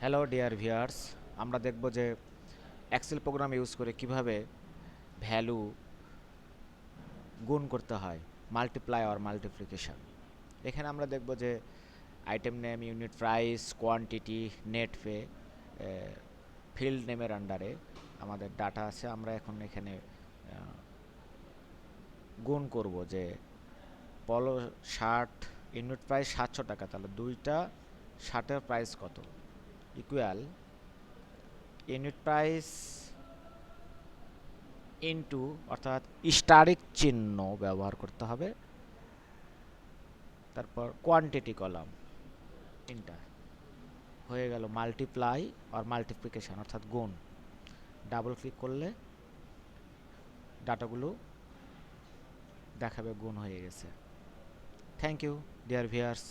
Hello dear viewers, আমরা দেখব যে এক্সেল প্রোগ্রাম ইউজ করে কিভাবে ভ্যালু গুণ করতে হয়, মাল্টিপ্লাই অর মাল্টিপ্লিকেশন। এখানে আমরা দেখব যে item name, unit price, quantity, net pay, field নেমের আন্ডারে আমাদের ডাটা আছে। আমরা এখন এখানে গুণ করব যে পলো শার্ট ইউনিট প্রাইস 700 টাকা, তাহলে দুইটা শার্টের প্রাইস কত, ইকুয়াল ইউনিট প্রাইস ইনটু, অর্থাৎ স্টারিক চিহ্ন ব্যবহার করতে হবে, তারপর কোয়ান্টিটি কলাম ইন্টার, হয়ে গেল মাল্টিপ্লাই আর মাল্টিপ্লিকেশন অর্থাৎ গুণ। ডাবল ক্লিক করলে ডাটাগুলো দেখাবে গুণ হয়ে গেছে। Thank you dear viewers.